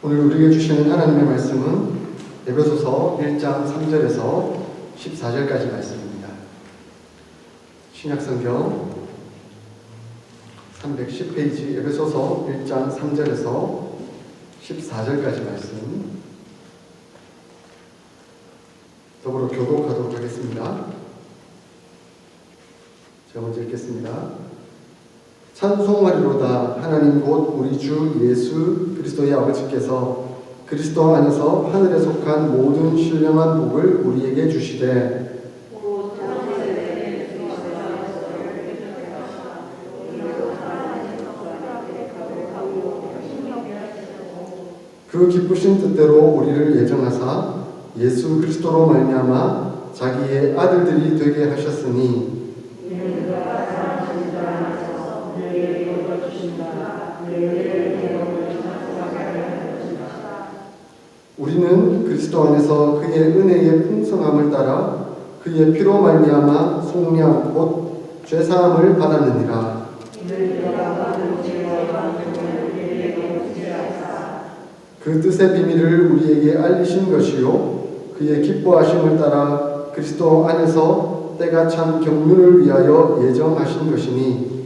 오늘 우리에게 주시는 하나님의 말씀은 에베소서 1장 3절에서 14절까지 말씀입니다. 신약성경 310페이지 에베소서 1장 3절에서 14절까지 말씀 더불어 교독하도록 하겠습니다. 제가 먼저 읽겠습니다. 찬송하리로다. 하나님 곧 우리 주 예수 그리스도의 아버지께서 그리스도 안에서 하늘에 속한 모든 신령한 복을 우리에게 주시되 그 기쁘신 뜻대로 우리를 예정하사 예수 그리스도로 말미암아 자기의 아들들이 되게 하셨으니 우리는 그리스도 안에서 그의 은혜의 풍성함을 따라 그의 피로 말미암아 속량 곧 죄사함을 받았느니라. 그 뜻의 비밀을 우리에게 알리신 것이요 그의 기뻐하심을 따라 그리스도 안에서 때가 참 경륜을 위하여 예정하신 것이니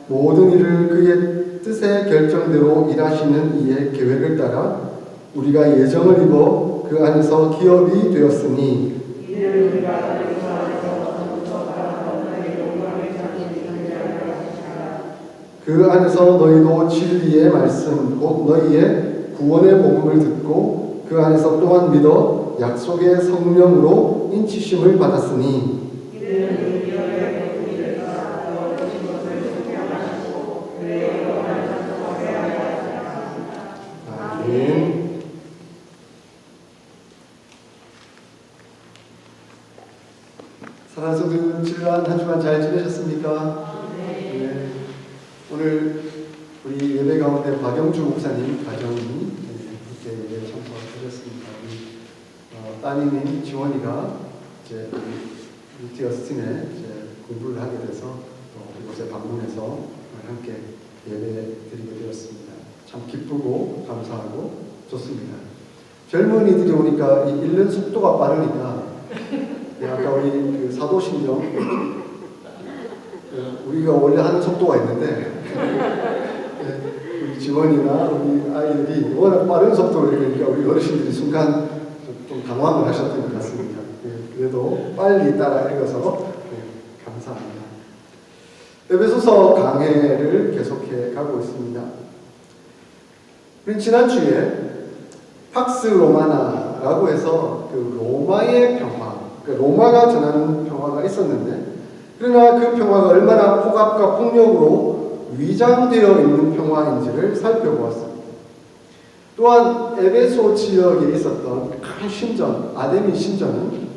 모든 일을 그의 뜻의 결정대로 일하시는 이의 계획을 따라 우리가 예정을 입어 그 안에서 기업이 되었으니 그 안에서 너희도 진리의 말씀 곧 너희의 구원의 복음을 듣고 그 안에서 또한 믿어 약속의 성령으로 인치심을 받았으니 아멘. 사랑하는 성도들, 지난 한 주간 잘 지내셨습니까? 네. 오늘 우리 예배 가운데 박영주 목사님 가정이 이렇게 예배 참석하셨습니다. 우리 따님인 지원이가 이제 UT 어스틴에 공부를 하게 돼서 이곳에 방문해서 함께 예배 드리게 되었습니다. 참 기쁘고 감사하고 좋습니다. 젊은이들이 오니까 이 읽는 속도가 빠르니까 아까 우리 그 사도신경 우리가 원래 하는 속도가 있는데 우리 지원이나 우리 아이들이 워낙 빠른 속도로 읽으니까 우리 어르신들이 순간 좀 당황을 하셨던 것 같습니다. 그래도 빨리 따라 읽어서 감사합니다. 에베소서 강해를 계속해 가고 있습니다. 우리 지난주에 팍스 로마나라고 해서 그 로마의 평화, 로마가 전하는 평화가 있었는데 그러나 그 평화가 얼마나 폭압과 폭력으로 위장되어 있는 평화인지를 살펴보았습니다. 또한 에베소 지역에 있었던 큰 신전, 아데미 신전은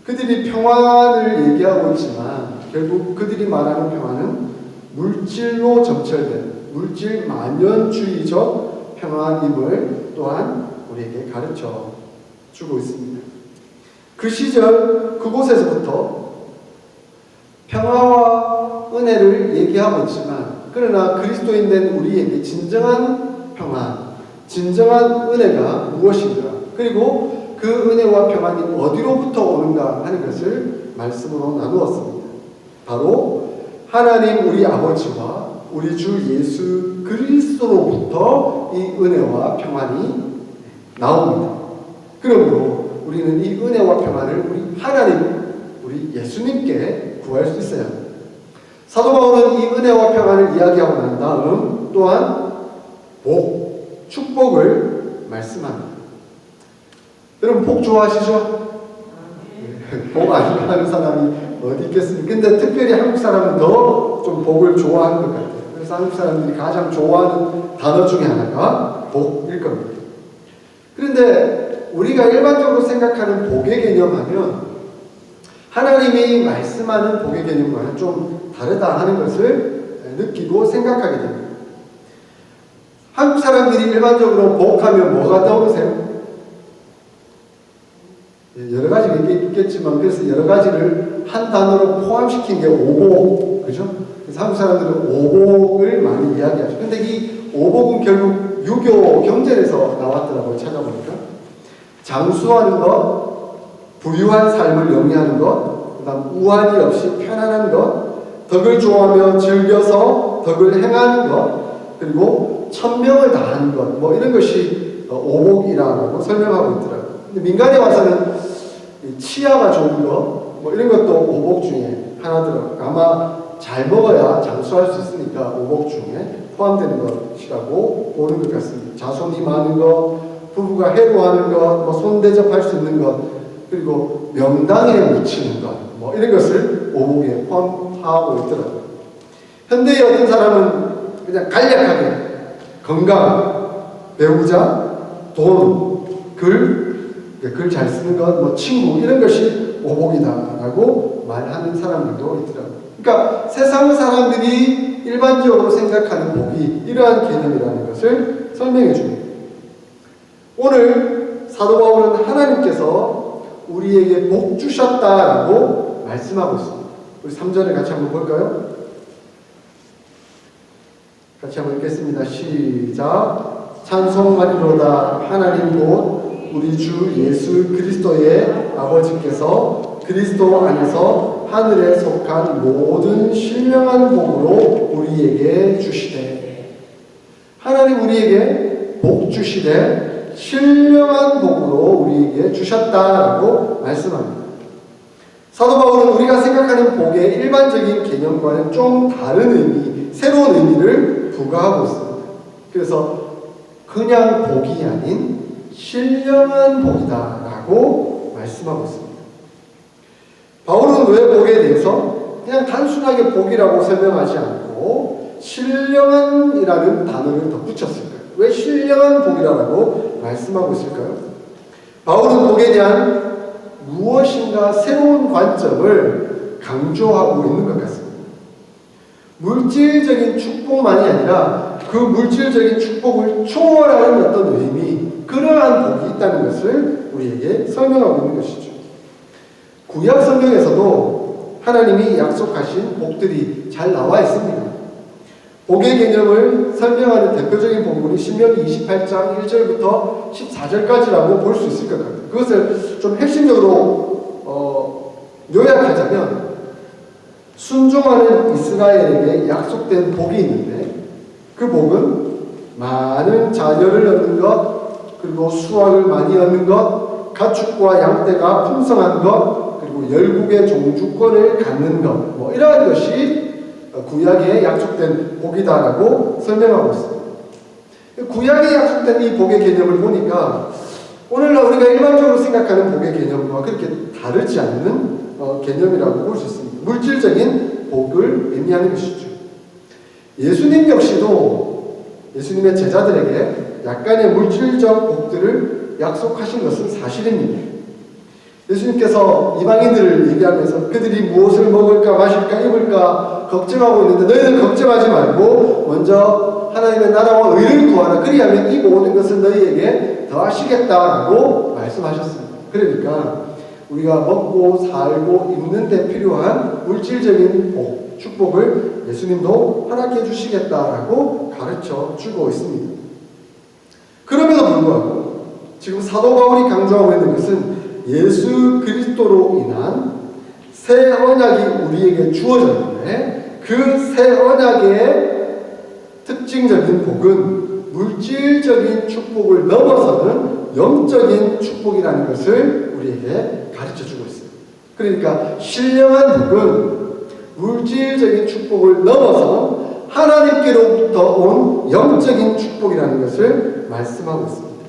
그들이 평화를 얘기하고 있지만 결국 그들이 말하는 평화는 물질로 점철된 물질 만연주의적 평화임을 또한 우리에게 가르쳐 주고 있습니다. 그 시절 그곳에서부터 평화와 은혜를 얘기하고 있지만 그러나 그리스도인 된 우리에게 진정한 평화, 진정한 은혜가 무엇인가 그리고 그 은혜와 평안이 어디로부터 오는가 하는 것을 말씀으로 나누었습니다. 바로 하나님 우리 아버지와 우리 주 예수 그리스도로부터 이 은혜와 평안이 나옵니다. 그러므로 우리는 이 은혜와 평안을 우리 하나님, 우리 예수님께 구할 수 있어야 합니다. 사도 바울은 이 은혜와 평안을 이야기하고 난 다음 또한 복, 축복을 말씀합니다. 여러분 복 좋아하시죠? 복 안 좋아하는 사람이 어디 있겠습니까? 근데 특별히 한국 사람은 더 좀 복을 좋아하는 것 같아요. 그래서 한국 사람들이 가장 좋아하는 단어 중에 하나가 복일 겁니다. 그런데 우리가 일반적으로 생각하는 복의 개념하면 하나님이 말씀하는 복의 개념과는 좀 다르다 하는 것을 느끼고 생각하게 됩니다. 한국 사람들이 일반적으로 복하면 뭐가 떠오르세요? 여러 가지가 있겠지만 그래서 여러 가지를 한 단어로 포함시킨 게 오복, 그죠? 그래서 한국 사람들은 오복을 많이 이야기하죠. 근데 이 오복은 결국 유교 경전에서 나왔더라고요. 찾아보니까 장수하는 것, 부유한 삶을 영위하는 것, 그다음 우환이 없이 편안한 것, 덕을 좋아하며 즐겨서 덕을 행하는 것, 그리고 천명을 다하는 것, 뭐 이런 것이 오복이라고 설명하고 있더라고요. 근데 민간에 와서는 치아가 좋은 것, 뭐 이런 것도 오복 중에 하나더라고요. 아마 잘 먹어야 장수할 수 있으니까 오복 중에 포함되는 것이라고 보는 것 같습니다. 자손이 많은 것, 부부가 해로하는 것, 뭐 손대접할 수 있는 것, 그리고 명당에 묻히는 것, 뭐 이런 것을 오복에 포함하고 있더라고요. 현대의 어떤 사람은 그냥 간략하게 건강, 배우자, 돈, 글 잘 쓰는 것, 뭐 친구 이런 것이 오복이다라고 말하는 사람들도 있더라고요. 그러니까 세상 사람들이 일반적으로 생각하는 복이 이러한 개념이라는 것을 설명해 줍니다. 오늘 사도 바울은 하나님께서 우리에게 복 주셨다라고 말씀하고 있습니다. 우리 3절을 같이 한번 볼까요? 같이 한번 읽겠습니다. 시작. 찬송하리로다. 하나님 곧 우리 주 예수 그리스도의 아버지께서 그리스도 안에서 하늘에 속한 모든 신령한 복으로 우리에게 주시되, 하나님 우리에게 복 주시되 신령한 복으로 우리에게 주셨다라고 말씀합니다. 사도 바울은 우리가 생각하는 복의 일반적인 개념과는 좀 다른 의미, 새로운 의미를 부과하고 있습니다. 그래서 그냥 복이 아닌 신령한 복이다라고 말씀하고 있습니다. 바울은 왜 복에 대해서 그냥 단순하게 복이라고 설명하지 않고 신령한이라는 단어를 더 붙였을까요? 왜 신령한 복이라고 말씀하고 있을까요? 바울은 복에 대한 무엇인가 새로운 관점을 강조하고 있는 것 같습니다. 물질적인 축복만이 아니라 그 물질적인 축복을 초월하는 어떤 의미, 그러한 복이 있다는 것을 우리에게 설명하고 있는 것이죠. 구약 성경에서도 하나님이 약속하신 복들이 잘 나와 있습니다. 복의 개념을 설명하는 대표적인 본문이 신명기 28장 1절부터 14절까지라고 볼 수 있을 것 같아요. 그것을 좀 핵심적으로 요약하자면 순종하는 이스라엘에게 약속된 복이 있는데 그 복은 많은 자녀를 얻는 것, 그리고 수확을 많이 얻는 것, 가축과 양떼가 풍성한 것, 그리고 열국의 종주권을 갖는 것, 뭐 이러한 것이 구약에 약속된 복이다라고 설명하고 있습니다. 구약에 약속된 이 복의 개념을 보니까 오늘날 우리가 일반적으로 생각하는 복의 개념과 그렇게 다르지 않는 개념이라고 볼 수 있습니다. 물질적인 복을 의미하는 것이죠. 예수님 역시도 예수님의 제자들에게 약간의 물질적 복들을 약속하신 것은 사실입니다. 예수님께서 이방인들을 얘기하면서 그들이 무엇을 먹을까 마실까 입을까 걱정하고 있는데 너희는 걱정하지 말고 먼저 하나님의 나라와 의를 구하라. 그리하면 이 모든 것을 너희에게 더하시겠다라고 말씀하셨습니다. 그러니까 우리가 먹고 살고 입는 데 필요한 물질적인 복, 축복을 예수님도 허락해 주시겠다라고 가르쳐 주고 있습니다. 그럼에도 불구하고 지금 사도 바울이 강조하고 있는 것은 예수 그리스도로 인한 새 언약이 우리에게 주어졌는데 그 새 언약의 특징적인 복은 물질적인 축복을 넘어서는 영적인 축복이라는 것을 우리에게 가르쳐주고 있습니다. 그러니까 신령한 복은 물질적인 축복을 넘어서 하나님께로부터 온 영적인 축복이라는 것을 말씀하고 있습니다.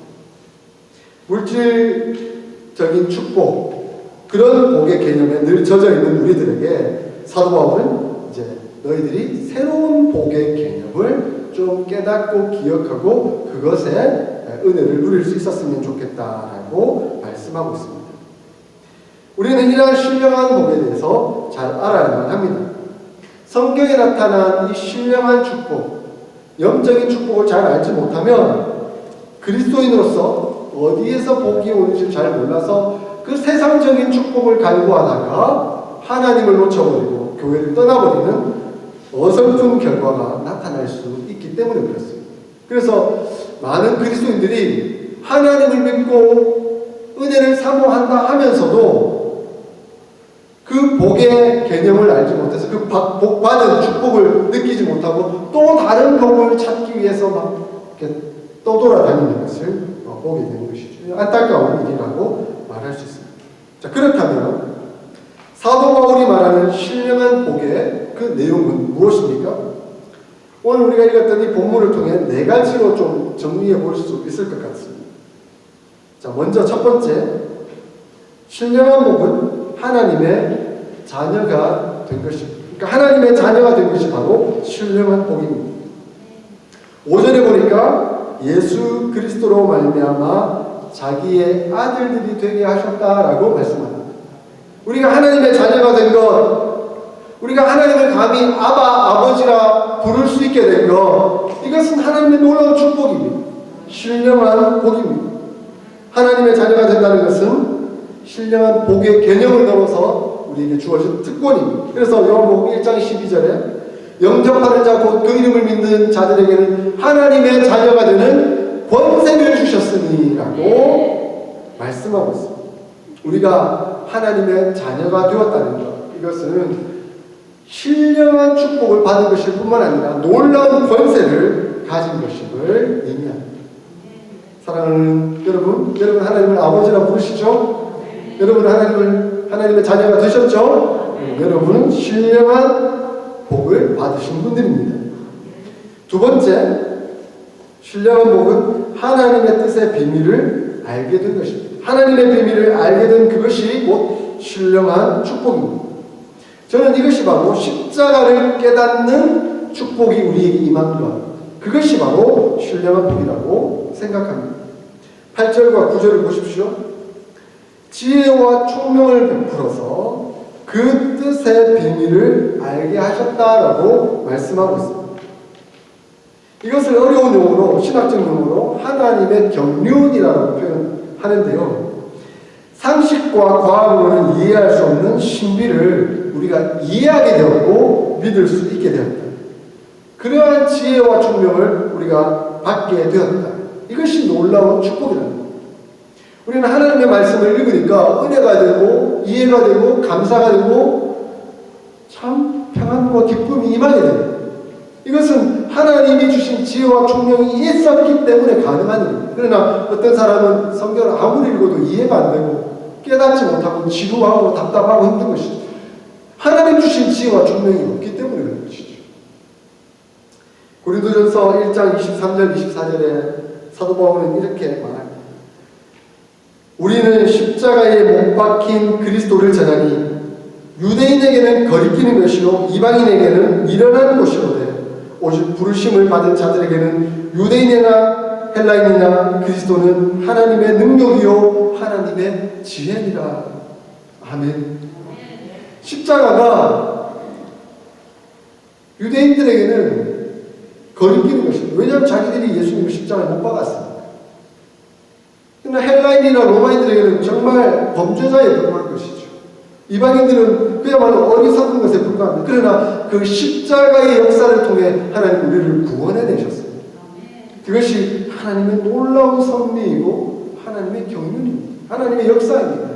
물질적인 축복, 그런 복의 개념에 늘 젖어 있는 우리들에게 사도 바울은 이제 너희들이 새로운 복의 개념을 좀 깨닫고 기억하고 그것에 은혜를 누릴 수 있었으면 좋겠다라고 말씀하고 있습니다. 우리는 이러한 신령한 복에 대해서 잘 알아야만 합니다. 성경에 나타난 이 신령한 축복, 영적인 축복을 잘 알지 못하면 그리스도인으로서 어디에서 복이 오는지 잘 몰라서 그 세상적인 축복을 갈구하다가 하나님을 놓쳐버리고 교회를 떠나버리는 어설픈 결과가 나타날 수 있기 때문에 그렇습니다. 그래서 많은 그리스도인들이 하나님을 믿고 은혜를 사모한다 하면서도 그 복의 개념을 알지 못해서 그 복받은 축복을 느끼지 못하고 또 다른 복을 찾기 위해서 막 이렇게 떠돌아다니는 것을 보게 되는 것이죠. 안타까운 일이라고 말할 수 있습니다. 자, 그렇다면 사도 바울이 말하는 신령한 복의 그 내용은 무엇입니까? 오늘 우리가 읽었던 이 본문을 통해 네 가지로 좀 정리해 볼 수 있을 것 같습니다. 자, 먼저 첫 번째, 신령한 복은 하나님의 자녀가 된 것입니다. 그러니까 하나님의 자녀가 된 것이 바로 신령한 복입니다. 5절에 보니까 예수 그리스도로 말미암아 자기의 아들들이 되게 하셨다라고 말씀합니다. 우리가 하나님의 자녀가 된 것, 우리가 하나님을 감히 아바, 아버지라 부를 수 있게 된 것, 이것은 하나님의 놀라운 축복입니다. 신령한 복입니다. 하나님의 자녀가 된다는 것은 신령한 복의 개념을 넘어서 우리에게 주어진 특권입니다. 그래서 요한복음 1장 12절에 영접하는 자 곧 그 이름을 믿는 자들에게는 하나님의 자녀가 되는 권세를 주셨으니라고 말씀하고 있습니다. 우리가 하나님의 자녀가 되었다는 것, 이것은 신령한 축복을 받은 것일 뿐만 아니라 놀라운 권세를 가진 것임을 의미합니다. 사랑하는 여러분 하나님을 아버지라 부르시죠? 여러분 하나님의 자녀가 되셨죠? 여러분은 신령한 복을 받으신 분들입니다. 두 번째, 신령한 복은 하나님의 뜻의 비밀을 알게 된 것입니다. 하나님의 비밀을 알게 된 그것이 곧 신령한 축복입니다. 저는 이것이 바로 십자가를 깨닫는 축복이 우리에게 임한 것, 그것이 바로 신령한 복이라고 생각합니다. 8절과 9절을 보십시오. 지혜와 총명을 베풀어서 그 뜻의 비밀을 알게 하셨다라고 말씀하고 있습니다. 이것을 어려운 용어로, 신학적 용어로 하나님의 경륜이라고 표현하는데요. 상식과 과학으로는 이해할 수 없는 신비를 우리가 이해하게 되었고 믿을 수 있게 되었다. 그러한 지혜와 총명을 우리가 받게 되었다. 이것이 놀라운 축복이라는 겁니다. 우리는 하나님의 말씀을 읽으니까 은혜가 되고 이해가 되고 감사가 되고 참 평안과 기쁨이 임하게 됩니다. 이것은 하나님이 주신 지혜와 총명이 있었기 때문에 가능한 일입니다. 그러나 어떤 사람은 성경을 아무리 읽어도 이해가 안 되고 깨닫지 못하고 지루하고 답답하고 힘든 것이죠. 하나님 주신 지혜와 총명이 없기 때문에 그런 것이죠. 고린도전서 1장 23절 24절에 사도 바울은 이렇게 말합니다. 우리는 십자가에 못 박힌 그리스도를 전하니 유대인에게는 거리끼는 것이요 이방인에게는 미련한 것이로되 오직 부르심을 받은 자들에게는 유대인이나 헬라인이나 그리스도는 하나님의 능력이요 하나님의 지혜니라. 아멘. 십자가가 유대인들에게는 거리끼는 것입니다. 왜냐하면 자기들이 예수님을 십자가에 못 박았습니다. 그러나 헬라인이나 로마인들에게는 정말 범죄자에 불과한 것이죠. 이방인들은 그야말로 어리석은 것에 불과합니다. 그러나 그 십자가의 역사를 통해 하나님 우리를 구원해내셨습니다. 그것이 하나님의 놀라운 섭리이고 하나님의 경륜입니다. 하나님의 역사입니다.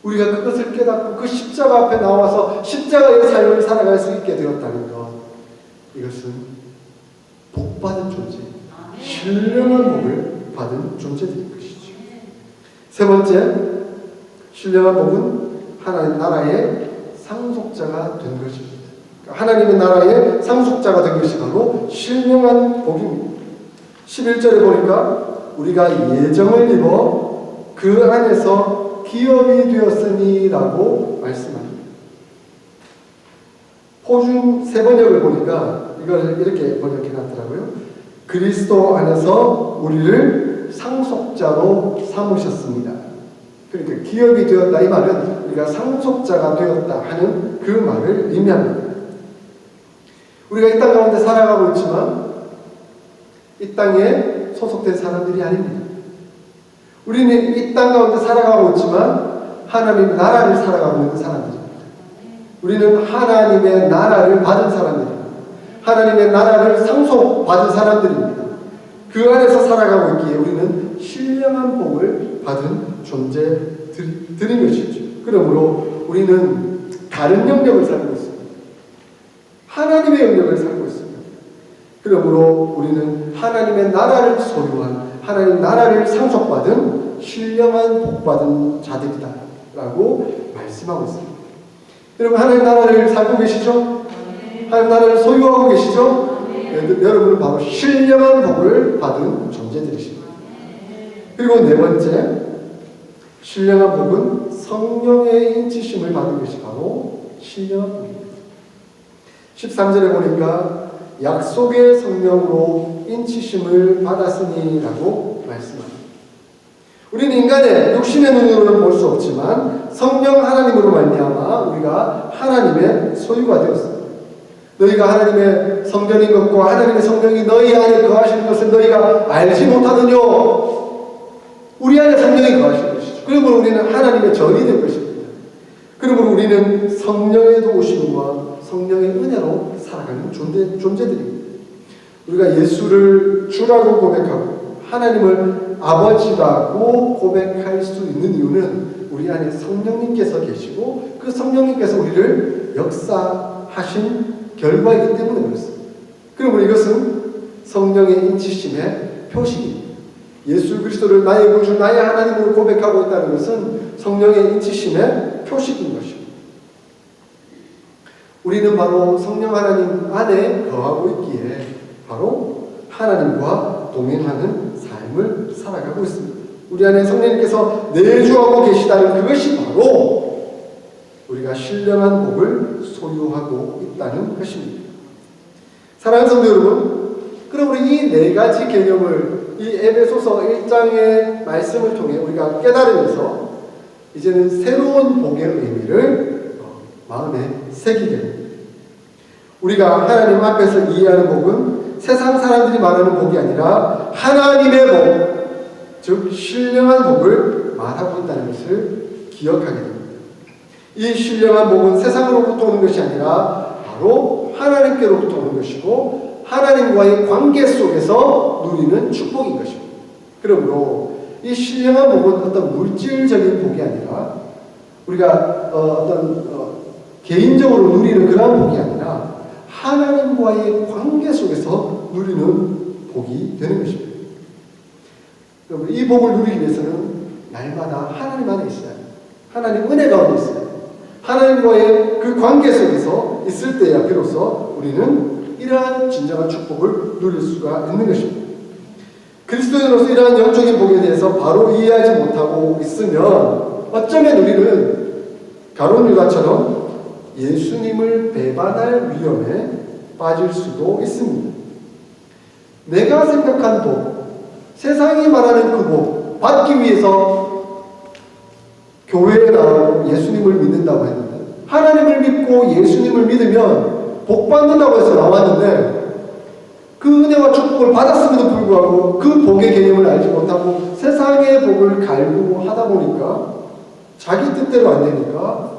우리가 그것을 깨닫고 그 십자가 앞에 나와서 십자가의 삶을 살아갈 수 있게 되었다는 것, 이것은 복받은 존재, 신령한 복을 받은 존재들인 것이죠. 세 번째, 신령한 복은 하나님 나라의 상속자가 된 것입니다. 하나님의 나라의 상속자가 된 것이 바로 신령한 복입니다. 11절에 보니까 우리가 예정을 입어 그 안에서 기업이 되었으니라고 말씀합니다. 포준 세번역을 보니까 이걸 이렇게 번역해 놨더라고요. 그리스도 안에서 우리를 상속자로 삼으셨습니다. 그러니까 기업이 되었다 이 말은 우리가 상속자가 되었다 하는 그 말을 의미합니다. 우리가 이 땅 가운데 살아가고 있지만 이 땅에 소속된 사람들이 아닙니다. 우리는 이 땅 가운데 살아가고 있지만 하나님 나라를 살아가고 있는 사람들입니다. 우리는 하나님의 나라를 받은 사람들입니다. 하나님의 나라를 상속받은 사람들입니다. 그 안에서 살아가고 있기에 우리는 신령한 복을 받은 존재들인 것이죠. 그러므로 우리는 다른 영역을 살고 있습니다. 하나님의 영역을 살고 있습니다. 그러므로 우리는 하나님의 나라를 소유한, 하나님 나라를 상속받은 신령한 복받은 자들이다 라고 말씀하고 있습니다. 여러분, 하나님 나라를 살고 계시죠? 하나님 나라를 소유하고 계시죠? 여러분은 바로 신령한 복을 받은 존재들이십니다. 그리고 네 번째, 신령한 복은 성령의 인치심을 받은 것이 바로 신령한 복입니다. 13절에 보니까 약속의 성령으로 인치심을 받았으니라고 말씀합니다. 우리는 인간의 육신의 눈으로는 볼 수 없지만 성령 하나님으로 말미암아 우리가 하나님의 소유가 되었습니다. 너희가 하나님의 성전인 것과 하나님의 성령이 너희 안에 거하시는 것을 너희가 알지 못하느냐? 우리 안에 성령이 거하시는 것이죠. 그러므로 우리는 하나님의 전이 된 것입니다. 그러므로 우리는 성령의 도우심과 성령의 은혜로 살아가는 존재들입니다. 우리가 예수를 주라고 고백하고 하나님을 아버지라고 고백할 수 있는 이유는 우리 안에 성령님께서 계시고 그 성령님께서 우리를 역사하신 결과이기 때문에 그렇습니다. 그러므로 이것은 성령의 인치심의 표식입니다. 예수 그리스도를 나의 구주, 나의 하나님으로 고백하고 있다는 것은 성령의 인치심의 표식인 것입니다. 우리는 바로 성령 하나님 안에 거하고 있기에 바로 하나님과 동행하는 삶을 살아가고 있습니다. 우리 안에 성령님께서 내주하고 계시다는 그것이 바로 우리가 신령한 복을 소유하고 있다는 것입니다. 사랑하는 성도 여러분, 그러므로 이 네 가지 개념을 이 에베소서 1장의 말씀을 통해 우리가 깨달으면서 이제는 새로운 복의 의미를 마음에 새기게 됩니다. 우리가 하나님 앞에서 이해하는 복은 세상 사람들이 말하는 복이 아니라 하나님의 복, 즉 신령한 복을 말하고 있다는 것을 기억하게 됩니다. 이 신령한 복은 세상으로부터 오는 것이 아니라 바로 하나님께로부터 오는 것이고 하나님과의 관계 속에서 누리는 축복인 것입니다. 그러므로 이 신령한 복은 어떤 물질적인 복이 아니라 우리가 개인적으로 누리는 그런 복이 아니라 하나님과의 관계 속에서 누리는 복이 되는 것입니다. 그러므로 이 복을 누리기 위해서는 날마다 하나님 안에 있어야 합니다. 하나님 은혜 가운데 있어야 합니다. 하나님과의 그 관계 속에서 있을 때야 비로소 우리는 이러한 진정한 축복을 누릴 수가 있는 것입니다. 그리스도인으로서 이러한 영적인 복에 대해서 바로 이해하지 못하고 있으면 어쩌면 우리는 가룟 유다처럼 예수님을 배반할 위험에 빠질 수도 있습니다. 내가 생각한 복, 세상이 말하는 그 복, 받기 위해서 교회에 나오고 예수님을 믿는다고 했는데 하나님을 믿고 예수님을 믿으면 복 받는다고 해서 나왔는데 그 은혜와 축복을 받았음에도 불구하고 그 복의 개념을 알지 못하고 세상의 복을 갈구하다 보니까 자기 뜻대로 안 되니까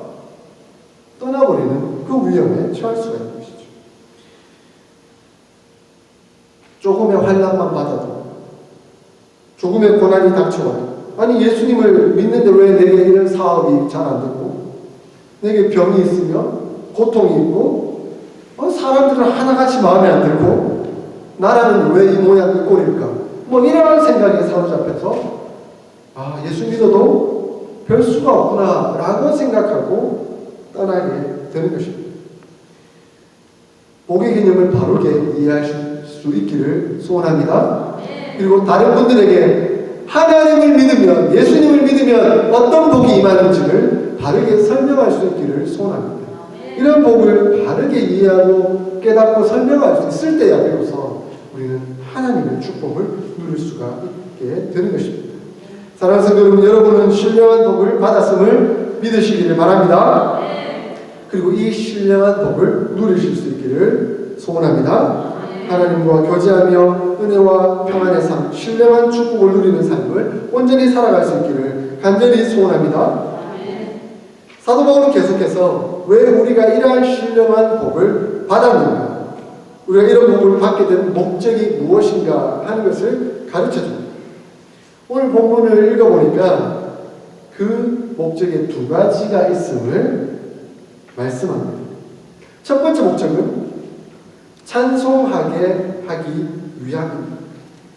떠나버리는 그 위험에 처할 수가 있는 것이죠. 조금의 환난만 받아도 조금의 고난이 닥쳐와도 아니 예수님을 믿는데 왜 내게 이런 사업이 잘 안 되고 내게 병이 있으며 고통이 있고 사람들은 하나같이 마음에 안 들고 나라는 왜 이 모양 이 꼴일까 뭐 이런 생각에 사로잡혀서 예수 믿어도 별 수가 없구나 라고 생각하고 떠나게 되는 것입니다. 복의 개념을 바르게 이해하실 수 있기를 소원합니다. 그리고 다른 분들에게 하나님을 믿으면 예수님을 믿으면 어떤 복이 임하는지를 바르게 설명할 수 있기를 소원합니다. 이런 복을 바르게 이해하고 깨닫고 설명할 수 있을 때야 비로소 우리는 하나님의 축복을 누릴 수가 있게 되는 것입니다. 사랑하는 성도 여러분, 여러분은 신령한 복을 받았음을 믿으시기를 바랍니다. 그리고 이 신령한 복을 누리실 수 있기를 소원합니다. 하나님과 교제하며 은혜와 평안의 삶, 신령한 축복을 누리는 삶을 온전히 살아갈 수 있기를 간절히 소원합니다. 사도 바울은 계속해서 왜 우리가 이러한 신령한 복을 받았는가, 우리가 이런 복을 받게 된 목적이 무엇인가 하는 것을 가르쳐줍니다. 오늘 본문을 읽어보니까 그 목적에 두 가지가 있음을 말씀합니다. 첫 번째 목적은 찬송하게 하기 위함입니다.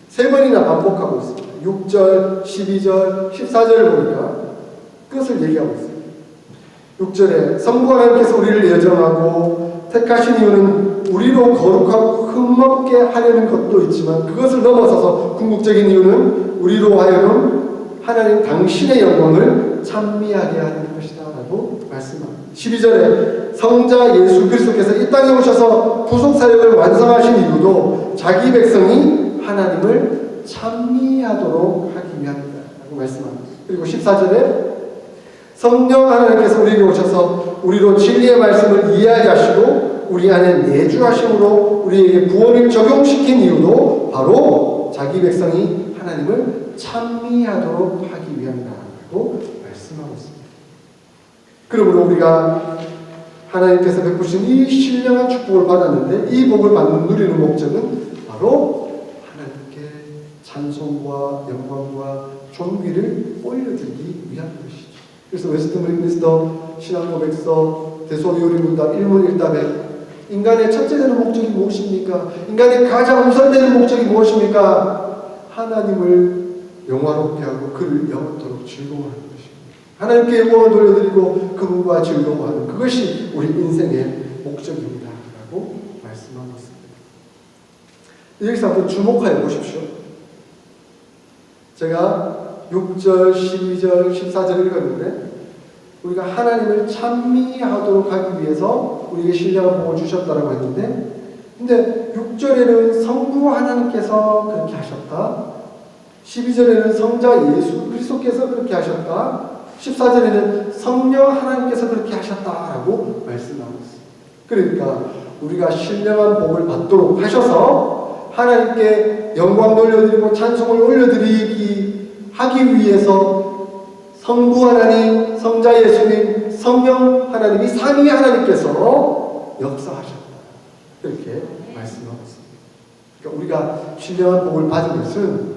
세 번이나 반복하고 있습니다. 6절, 12절, 14절을 보니까 그것을 얘기하고 있습니다. 6절에 성부 하나님께서 우리를 예정하고 택하신 이유는 우리로 거룩하고 흠없게 하려는 것도 있지만 그것을 넘어서서 궁극적인 이유는 우리로 하여금 하나님 당신의 영광을 찬미하게 하는 것이다 라고 말씀합니다. 12절에 성자 예수 그리스도께서 이 땅에 오셔서 구속사역을 완성하신 이유도 자기 백성이 하나님을 찬미하도록 하기 위함이다 라고 말씀합니다. 그리고 14절에 성령 하나님께서 우리에게 오셔서 우리로 진리의 말씀을 이해하게 하시고 우리 안에 내주하심으로 우리에게 구원을 적용시킨 이유도 바로 자기 백성이 하나님을 찬미하도록 하기 위함이라고 말씀하고 있습니다. 그러므로 우리가 하나님께서 베푸신 이 신령한 축복을 받았는데 이 복을 누리는 목적은 바로 하나님께 찬송과 영광과 존귀를 올려드리기 위한 것이죠. 그래서 웨스트민스터 신앙고백서 대소요리문답 1문1답에 인간의 첫째 되는 목적이 무엇입니까? 인간의 가장 우선되는 목적이 무엇입니까? 하나님을 영화롭게 하고 그를 영원토록 즐거워하는 것입니다. 하나님께 영광을 돌려드리고 그분과 즐거워하는 그것이 우리 인생의 목적입니다 라고 말씀하고 있습니다. 여기서 한번 주목하여 보십시오. 제가 6절, 12절, 14절을 읽었는데 우리가 하나님을 찬미하도록 하기 위해서 우리에게 신령한 복을 주셨다라고 했는데 근데 6절에는 성부 하나님께서 그렇게 하셨다. 12절에는 성자 예수 그리스도께서 그렇게 하셨다. 14절에는 성령 하나님께서 그렇게 하셨다라고 말씀하고 있습니다. 그러니까 우리가 신령한 복을 받도록 하셔서 하나님께 영광 돌려드리고 찬송을 올려드리기 하기 위해서 성부 하나님, 성자 예수님, 성령 하나님이 삼위 하나님께서 역사하셨다. 그렇게 말씀하고 있습니다. 그러니까 우리가 신령한 복을 받은 것은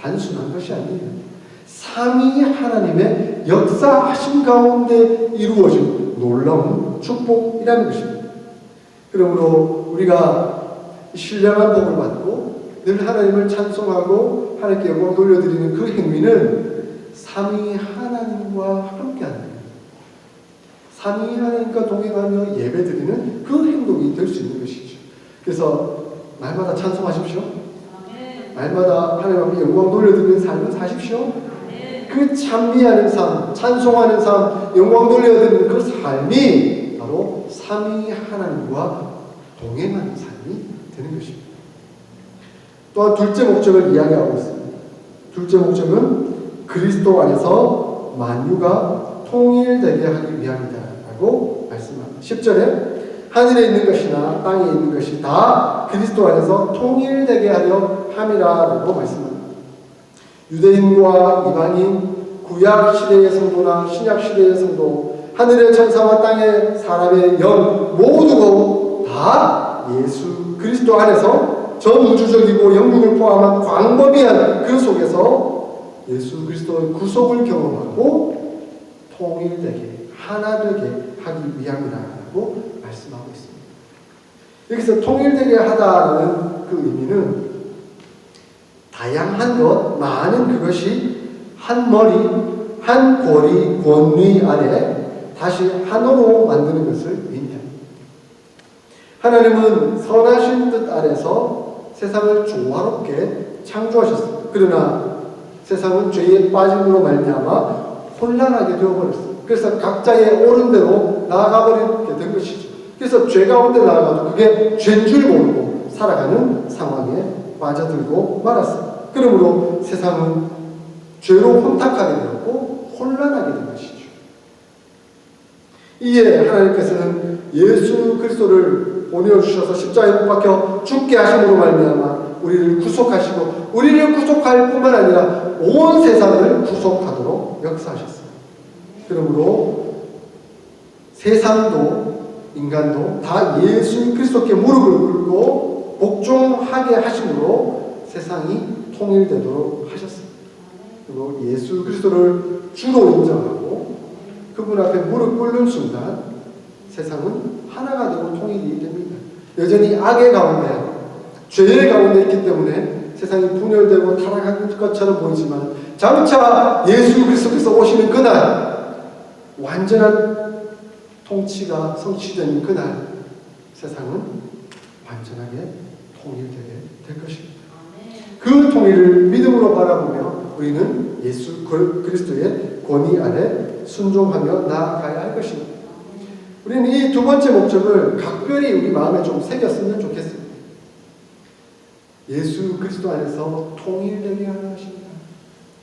단순한 것이 아니에요. 삼위 하나님의 역사하심 가운데 이루어진 놀라운 축복이라는 것입니다. 그러므로 우리가 신령한 복을 받고 늘 하나님을 찬송하고 하나님께 영광 돌려드리는 그 행위는 삼위 하나님과 함께하는 거예요. 삼위 하나님과 동행하며 예배드리는 그 행동이 될 수 있는 것이죠. 그래서 날마다 찬송하십시오. 날마다 하나님 앞에 영광 돌려드리는 삶을 사십시오. 그 찬미하는 삶, 찬송하는 삶, 영광 돌려드리는 그 삶이 바로 삼위 하나님과 동행하는 삶이 되는 것입니다. 또한 둘째 목적을 이야기하고 있습니다. 둘째 목적은 그리스도 안에서 만유가 통일되게 하기 위함이다 라고 말씀합니다. 10절에 하늘에 있는 것이나 땅에 있는 것이 다 그리스도 안에서 통일되게 하려 함이라 라고 말씀합니다. 유대인과 이방인, 구약 시대의 성도나 신약 시대의 성도, 하늘의 천사와 땅의 사람의 영 모두가 다 예수 그리스도 안에서 전 우주적이고 영국을 포함한 광범위한 그 속에서 예수 그리스도의 구속을 경험하고 통일되게 하나 되게 하기 위함이라고 말씀하고 있습니다. 여기서 통일되게 하다는 그 의미는 다양한 것, 많은 그것이 한 머리, 한 고리, 권위 아래 다시 하나로 만드는 것을 의미합니다. 하나님은 선하신 뜻 아래서 세상을 조화롭게 창조하셨습니다. 그러나 세상은 죄에 빠짐으로 말미암아 혼란하게 되어버렸습니다. 그래서 각자의 옳은 대로 나아가버리게 된 것이죠. 그래서 죄 가운데 나아가도 그게 죄인 줄 모르고 살아가는 상황에 빠져들고 말았습니다. 그러므로 세상은 죄로 혼탁하게 되었고 혼란하게 된 것이죠. 이에 하나님께서는 예수 그리스도를 보내어 주셔서 십자가에 못 박혀 죽게 하심으로 말미암아 우리를 구속하시고 우리를 구속할 뿐만 아니라 온 세상을 구속하도록 역사하셨습니다. 그러므로 세상도 인간도 다 예수 그리스도께 무릎을 꿇고 복종하게 하심으로 세상이 통일되도록 하셨습니다. 그리고 예수 그리스도를 주로 인정하고 그분 앞에 무릎 꿇는 순간 세상은 하나가 되고 통일이 됩니다. 여전히 악의 가운데, 죄의 가운데 있기 때문에 세상이 분열되고 타락한 것처럼 보이지만 장차 예수 그리스도께서 오시는 그날 완전한 통치가 성취되는 그날 세상은 완전하게 통일되게 될 것입니다. 그 통일을 믿음으로 바라보며 우리는 예수 그리스도의 권위 아래 순종하며 나아가야 할 것입니다. 우리는 이 두 번째 목적을 각별히 우리 마음에 좀 새겼으면 좋겠습니다. 예수 그리스도 안에서 통일되게 하는 것입니다.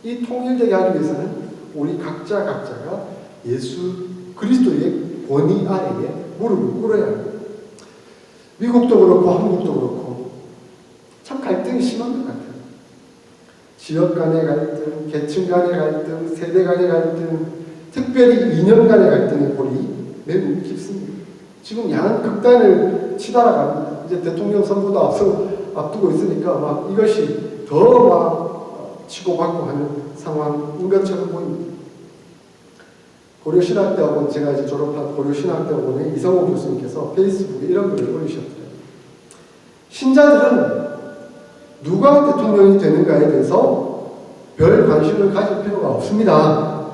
이 통일되게 하기 위해서는 우리 각자가 예수 그리스도의 권위 아래에 무릎을 꿇어야 합니다. 미국도 그렇고 한국도 그렇고 참 갈등이 심한 것 같아요. 지역 간의 갈등, 계층 간의 갈등, 세대 간의 갈등, 특별히 이념 간의 갈등의 골이 매우 깊습니다. 지금 양극단을 치달아갑니다. 이제 대통령 선거도 앞두고 있으니까 막 이것이 더 막 치고받고 하는 상황인 것처럼 보입니다. 고려신학대학원, 제가 이제 졸업한 고려신학대학원의 이성호 교수님께서 페이스북에 이런 글을 올리셨더라고요. 신자들은 누가 대통령이 되는가에 대해서 별 관심을 가질 필요가 없습니다.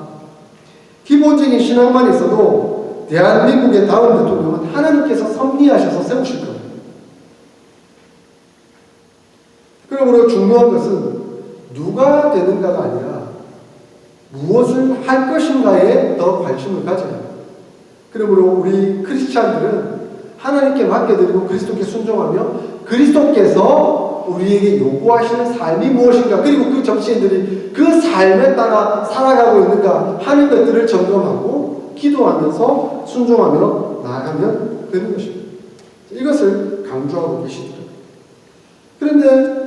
기본적인 신앙만 있어도 대한민국의 다음 대통령은 하나님께서 섭리하셔서 세우실 겁니다. 그러므로 중요한 것은 누가 되는가가 아니라 무엇을 할 것인가에 더 관심을 가져야 합니다. 그러므로 우리 크리스찬들은 하나님께 맡겨드리고 그리스도께 순종하며 그리스도께서 우리에게 요구하시는 삶이 무엇인가, 그리고 그 정치인들이 그 삶에 따라 살아가고 있는가 하는 것들을 점검하고 기도하면서 순종하며 나아가면 되는 것입니다. 이것을 강조하고 계시더라고요. 그런데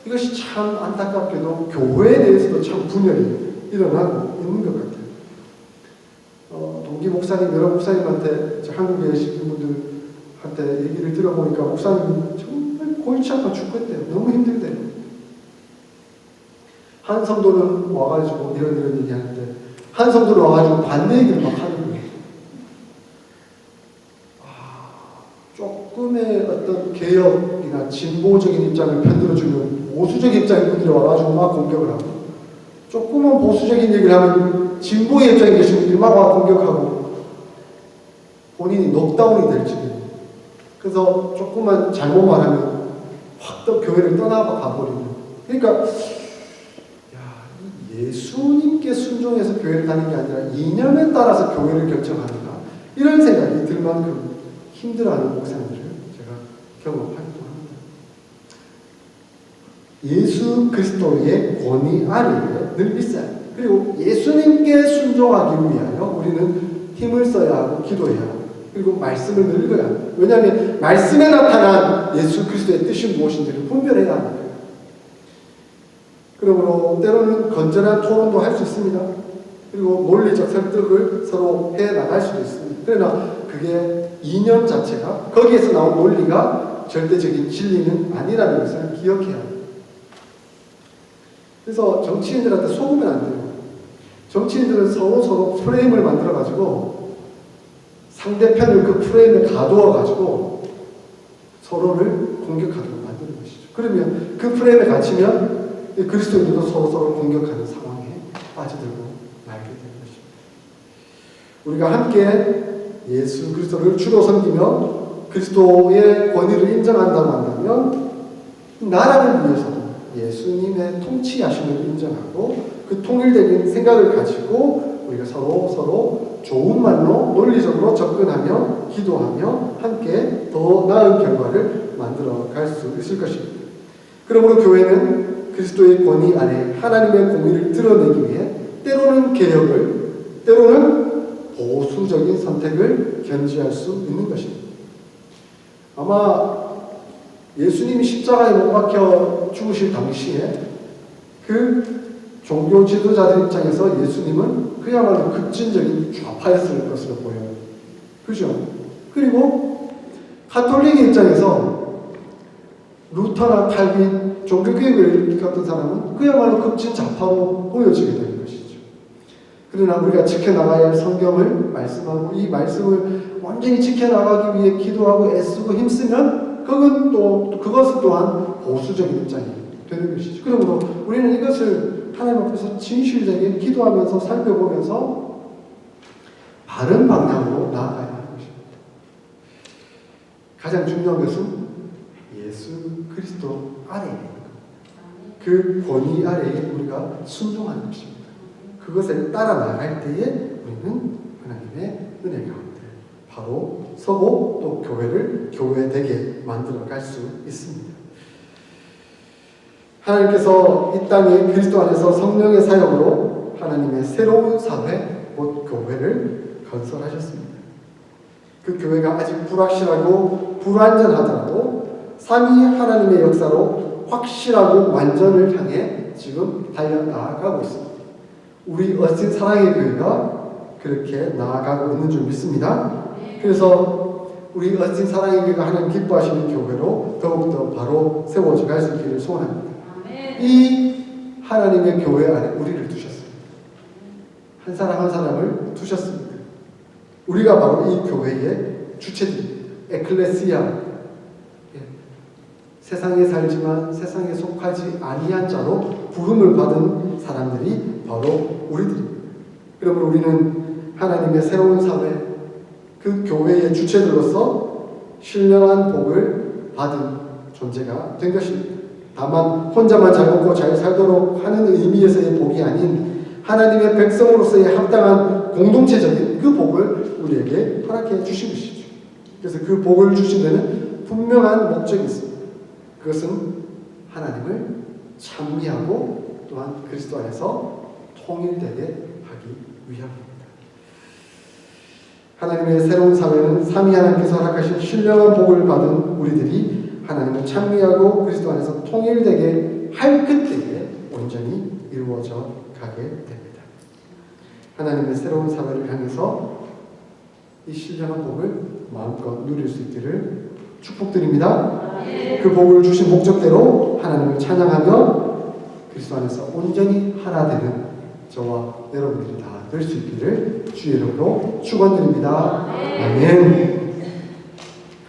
이것이 참 안타깝게도 교회에 대해서도 참 분열이 일어나고 있는 것 같아요. 동기 목사님, 여러 목사님한테, 한국에 계신 분들한테 얘기를 들어보니까 목사님이 정말 골치 아파 죽겠대요. 너무 힘들대요. 한 성도는 와가지고 이런 얘기 하는데, 한 성도는 와가지고 반대 얘기를 막 하는 거예요. 조금의 어떤 개혁이나 진보적인 입장을 편들어주면 보수적인 입장의 분들이 와가지고 막 공격을 하고, 조금만 보수적인 얘기를 하면 진보의 입장에 계신 분들이 막 와 공격하고, 본인이 녹다운이 될 지경이에요. 그래서 조금만 잘못 말하면 확 또 교회를 떠나가버리는. 그러니까 예수님께 순종해서 교회를 가는 게 아니라 이념에 따라서 교회를 결정하는가, 이런 생각이 들 만큼 힘들어하는 목사님들을 제가 경험하기도 합니다. 예수 그리스도의 권위 아래에 늘 있어야 합니다. 그리고 예수님께 순종하기 위하여 우리는 힘을 써야 하고 기도해야 하고, 그리고 말씀을 늙어야 합니다. 왜냐하면 말씀에 나타난 예수 그리스도의 뜻이 무엇인지를 분별해야 합니다. 그러므로 때로는 건전한 토론도 할 수 있습니다. 그리고 논리적 설득을 서로 해 나갈 수도 있습니다. 그러나 그게 이념 자체가, 거기에서 나온 논리가 절대적인 진리는 아니라는 것을 기억해야 합니다. 그래서 정치인들한테 속으면 안 돼요. 정치인들은 서로 프레임을 만들어가지고 상대편을 그 프레임에 가두어가지고 서로를 공격하도록 만드는 것이죠. 그러면 그 프레임에 갇히면 그리스도인들도 서로 공격하는 상황에 빠져들고 말게 되는 것입니다. 우리가 함께 예수 그리스도를 주로 섬기며 그리스도의 권위를 인정한다고 한다면 나라를 위해서도 예수님의 통치하심을 인정하고 그 통일된 생각을 가지고 우리가 서로 좋은 말로 논리적으로 접근하며 기도하며 함께 더 나은 결과를 만들어 갈 수 있을 것입니다. 그러므로 교회는 그리스도의 권위 아래 하나님의 공의를 드러내기 위해 때로는 개혁을, 때로는 보수적인 선택을 견지할 수 있는 것입니다. 아마 예수님이 십자가에 못 박혀 죽으실 당시에 그 종교 지도자들 입장에서 예수님은 그야말로 급진적인 좌파였을 것으로 보여요. 그죠? 그리고 가톨릭의 입장에서 루터나 칼빈 종교개혁을 일으켰던 사람은 그야말로 급진 좌파로 보여지게 되는 것이죠. 그러나 우리가 지켜나가야 할 성경을 말씀하고 이 말씀을 완전히 지켜나가기 위해 기도하고 애쓰고 힘쓰면 그것은 또한 보수적인 입장이 되는 것이죠. 그러므로 우리는 이것을 하나님 앞에서 진실되게 기도하면서 살펴보면서 바른 방향으로 나아가야 하는 것입니다. 가장 중요한 것은 예수 그리스도 아래에 있는 것. 그 권위 아래에 우리가 순종하는 것입니다. 그것을 따라 나갈 때에 우리는 하나님의 은혜 가운데 바로 서고 또 교회를 교회되게 만들어 갈 수 있습니다. 하나님께서 이 땅에 그리스도 안에서 성령의 사역으로 하나님의 새로운 사회, 곧 교회를 건설하셨습니다. 그 교회가 아직 불확실하고 불완전하더라도 삼위 하나님의 역사로 확실하고 완전을 향해 지금 달려나가고 있습니다. 우리 어신 사랑의 교회가 그렇게 나아가고 있는 줄 믿습니다. 그래서 우리 어신 사랑의 교회가 하나님 기뻐하시는 교회로 더욱더 바로 세워져 갈 수 있기를 소원합니다. 이 하나님의 교회 안에 우리를 두셨습니다. 한 사람 한 사람을 두셨습니다. 우리가 바로 이 교회의 주체들입니다. 에클레시아, 세상에 살지만 세상에 속하지 아니한 자로 부름을 받은 사람들이 바로 우리들입니다. 그러므로 우리는 하나님의 새로운 사회, 그 교회의 주체들로서 신령한 복을 받은 존재가 된 것입니다. 다만 혼자만 잘 먹고 잘 살도록 하는 의미에서의 복이 아닌 하나님의 백성으로서의 합당한 공동체적인 그 복을 우리에게 허락해 주신 것이죠. 그래서 그 복을 주신 데는 분명한 목적이 있습니다. 그것은 하나님을 찬미하고 또한 그리스도 안에서 통일되게 하기 위함입니다. 하나님의 새로운 사회는 삼위 하나님께서 허락하신 신령한 복을 받은 우리들이 하나님을 찬미하고 그리스도 안에서 통일되게 할 그때에 온전히 이루어져 가게 됩니다. 하나님의 새로운 사회를 향해서 이 신령한 복을 마음껏 누릴 수 있기를 축복드립니다. 그 복을 주신 목적대로 하나님을 찬양하며 그리스도 안에서 온전히 하나 되는 저와 여러분들이 다 될 수 있기를 주의 이름으로 축원드립니다. 아멘.